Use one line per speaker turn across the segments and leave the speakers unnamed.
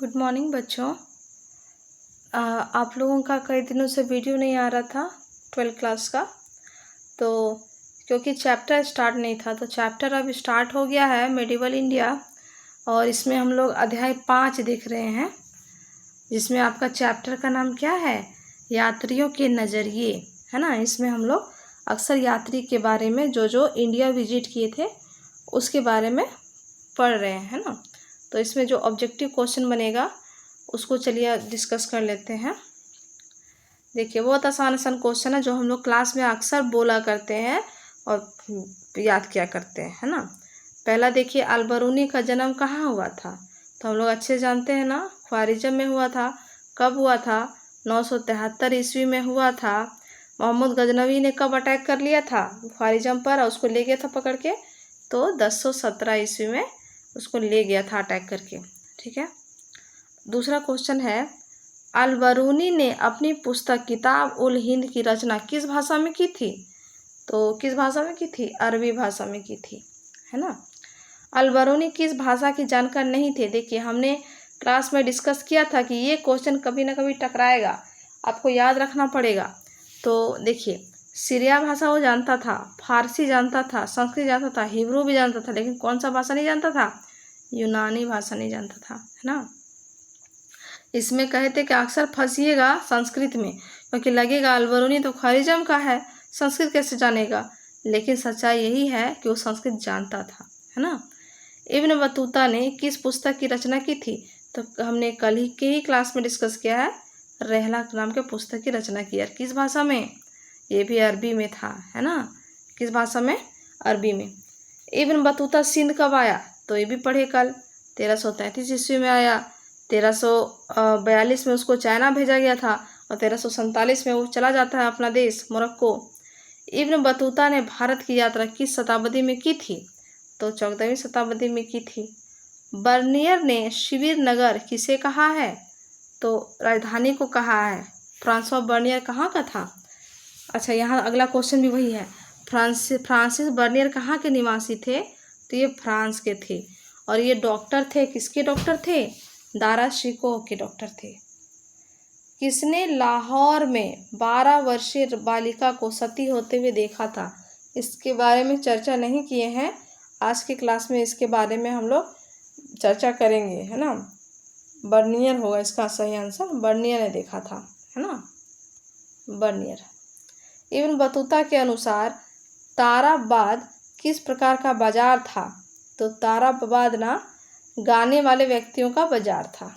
Good morning बच्चों। आप लोगों का कई दिनों से वीडियो नहीं आ रहा था 12th क्लास का, तो क्योंकि चैप्टर स्टार्ट नहीं था तो चैप्टर अब स्टार्ट हो गया है मेडिवल इंडिया। और इसमें हम लोग अध्याय 5 देख रहे हैं, जिसमें आपका चैप्टर का नाम क्या है, यात्रियों के नज़रिए, है ना। इसमें हम लोग अक्सर यात्री के बारे में जो इंडिया विजिट किए थे उसके बारे में पढ़ रहे हैं, है ना। तो इसमें जो ऑब्जेक्टिव क्वेश्चन बनेगा उसको चलिए डिस्कस कर लेते हैं। देखिए, बहुत आसान क्वेश्चन है जो हम लोग क्लास में अक्सर बोला करते हैं और याद किया करते हैं, है ना। पहला देखिए, अलबरूनी का जन्म कहाँ हुआ था, तो हम लोग अच्छे जानते हैं ना, ख्वारिज़म में हुआ था। कब हुआ था, 973 ईस्वी में हुआ था। मोहम्मद गजनवी ने कब अटैक कर लिया था ख्वारिज़म पर और उसको ले गया था पकड़ के, तो 1017 ईस्वी में उसको ले गया था अटैक करके, ठीक है। दूसरा क्वेश्चन है, अलबरूनी ने अपनी पुस्तक किताब उल हिंद की रचना किस भाषा में की थी, तो किस भाषा में की थी, अरबी भाषा में की थी, है ना। अलबरूनी किस भाषा की जानकार नहीं थे, देखिए हमने क्लास में डिस्कस किया था कि ये क्वेश्चन कभी ना कभी टकराएगा, आपको याद रखना पड़ेगा। तो देखिए, सीरिया भाषा वो जानता था, फारसी जानता था, संस्कृत जानता था, हिब्रू भी जानता था, लेकिन कौन सा भाषा नहीं जानता था, यूनानी भाषा नहीं जानता था, है ना। इसमें कहे थे कि अक्सर फंसिएगा संस्कृत में, क्योंकि लगेगा अलबरूनी तो ख्वारिज़म का है, संस्कृत कैसे जानेगा, लेकिन सच्चाई यही है कि वो संस्कृत जानता था, है ना। इब्न बतूता ने किस पुस्तक की रचना की थी, तो हमने कल ही के ही क्लास में डिस्कस किया है, रहला नाम के पुस्तक की रचना की है। किस भाषा में, ये भी अरबी में था, है ना। किस भाषा में, अरबी में। इब्न बतूता सिंध कब आया, तो ये भी पढ़े कल, 1333 ईस्वी में आया। 1342 में उसको चाइना भेजा गया था और 1347 में वो चला जाता है अपना देश मोरक्को। इब्न बतूता ने भारत की यात्रा किस शताब्दी में की थी, तो 14वीं शताब्दी में की थी। बर्नियर ने शिविर नगर किसे कहा है, तो राजधानी को कहा है। फ्रांसवा बर्नियर कहाँ का था, अच्छा यहाँ अगला क्वेश्चन भी वही है, फ्रांसिस बर्नियर कहाँ के निवासी थे, तो ये फ्रांस के थे। और ये डॉक्टर थे, किसके डॉक्टर थे, दारा शिकोह के डॉक्टर थे। किसने लाहौर में 12 वर्षीय बालिका को सती होते हुए देखा था, इसके बारे में चर्चा नहीं किए हैं, आज की क्लास में इसके बारे में हम लोग चर्चा करेंगे, है ना। बर्नियर होगा इसका सही आंसर, बर्नियर ने देखा था, है ना, बर्नियर। इब्न बतूता के अनुसार ताराबाद किस प्रकार का बाजार था, तो ताराबाद ना गाने वाले व्यक्तियों का बाजार था।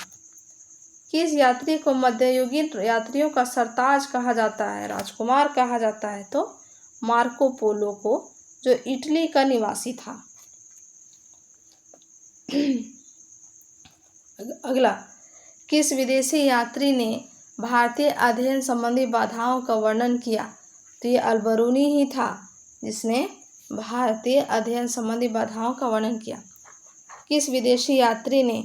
किस यात्री को मध्ययुगीन यात्रियों का सरताज कहा जाता है, राजकुमार कहा जाता है, तो मार्को पोलो को, जो इटली का निवासी था। अगला, किस विदेशी यात्री ने भारतीय अध्ययन संबंधी बाधाओं का वर्णन किया, तो ये अलबरूनी ही था जिसने भारतीय अध्ययन संबंधी बाधाओं का वर्णन किया। किस विदेशी यात्री ने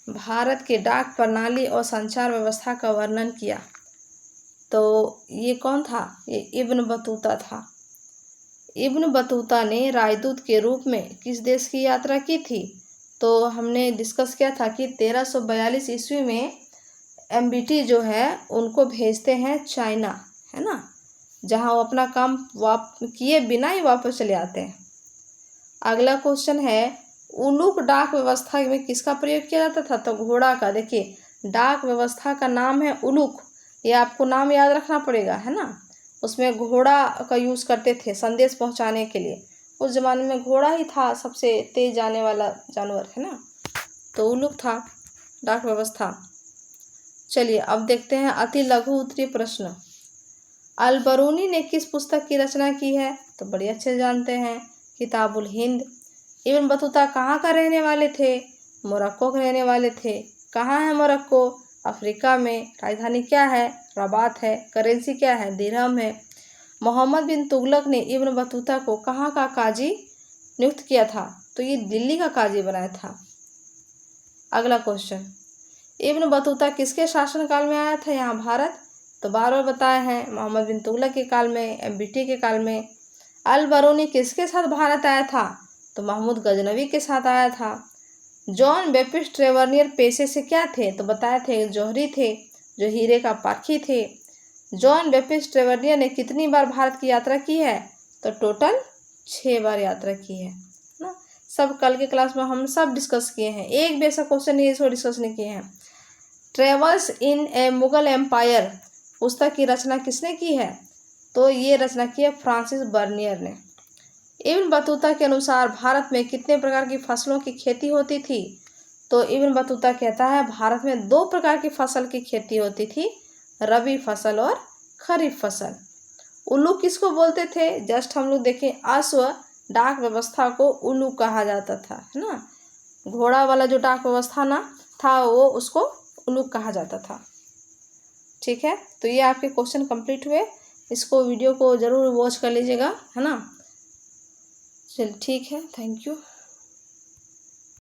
भारत के डाक प्रणाली और संचार व्यवस्था का वर्णन किया, तो ये कौन था, ये इब्न बतूता था। इब्न बतूता ने राजदूत के रूप में किस देश की यात्रा की थी, तो हमने डिस्कस किया था कि 1342 ईस्वी में एमबीटी जो है उनको भेजते हैं चाइना, है ना, जहां वो अपना काम किए बिना ही वापस चले आते हैं। अगला क्वेश्चन है, उलूक डाक व्यवस्था में किसका प्रयोग किया जाता था, तो घोड़ा का। देखिए, डाक व्यवस्था का नाम है उलूक, ये आपको नाम याद रखना पड़ेगा, है ना। उसमें घोड़ा का यूज़ करते थे संदेश पहुंचाने के लिए, उस जमाने में घोड़ा ही था सबसे तेज जाने वाला जानवर, है ना, तो उलूक था डाक व्यवस्था। चलिए अब देखते हैं अति लघु उत्तरीय प्रश्न। अलबरूनी ने किस पुस्तक की रचना की है, तो बड़ी अच्छे जानते हैं, किताबुल हिंद। इब्न बतूता कहाँ का रहने वाले थे, मोरक्को के रहने वाले थे। कहाँ है मोरक्को, अफ्रीका में। राजधानी क्या है, रबात है। करेंसी क्या है, दिरहम है। मोहम्मद बिन तुगलक ने इब्न बतूता को कहाँ का काजी नियुक्त किया था, तो ये दिल्ली का काजी बनाया था। अगला क्वेश्चन, इब्न बतूता किसके शासनकाल में आया था यहाँ भारत, तो बार बार बताए हैं, मोहम्मद बिन तुगलक के काल में, एमबीटी के काल में। अलबरूनी किसके साथ भारत आया था, तो महमूद गजनवी के साथ आया था। जॉन बेप्टिस्ट ट्रेवर्नियर पेशे से क्या थे? तो बताए थे जौहरी थे, जो हीरे का पारखी थे। जॉन बेप्टिस्ट ट्रेवर्नियर ने कितनी बार भारत की यात्रा की है? तो टोटल 6 बार यात्रा की है ना। सब कल के क्लास में हम सब डिस्कस किए हैं, एक भी ऐसा क्वेश्चन नहीं है इसको डिस्कस नहीं किए हैं। Travels in a Mughal empire पुस्तक की रचना किसने की है? तो ये रचना की है फ्रांसिस बर्नियर ने। इब्न बतूता के अनुसार भारत में कितने प्रकार की फसलों की खेती होती थी? तो इब्न बतूता कहता है भारत में 2 प्रकार की फसल की खेती होती थी, रबी फसल और खरीफ फसल। उल्लू किसको बोलते थे? जस्ट हम लोग देखें, अश्व डाक व्यवस्था को उल्लू कहा जाता था, है ना। घोड़ा वाला जो डाक व्यवस्था ना था वो उसको उल्लू कहा जाता था। ठीक है, तो ये आपके क्वेश्चन कंप्लीट हुए। इसको वीडियो को ज़रूर वॉच कर लीजिएगा, है ना। चल ठीक है, थैंक यू।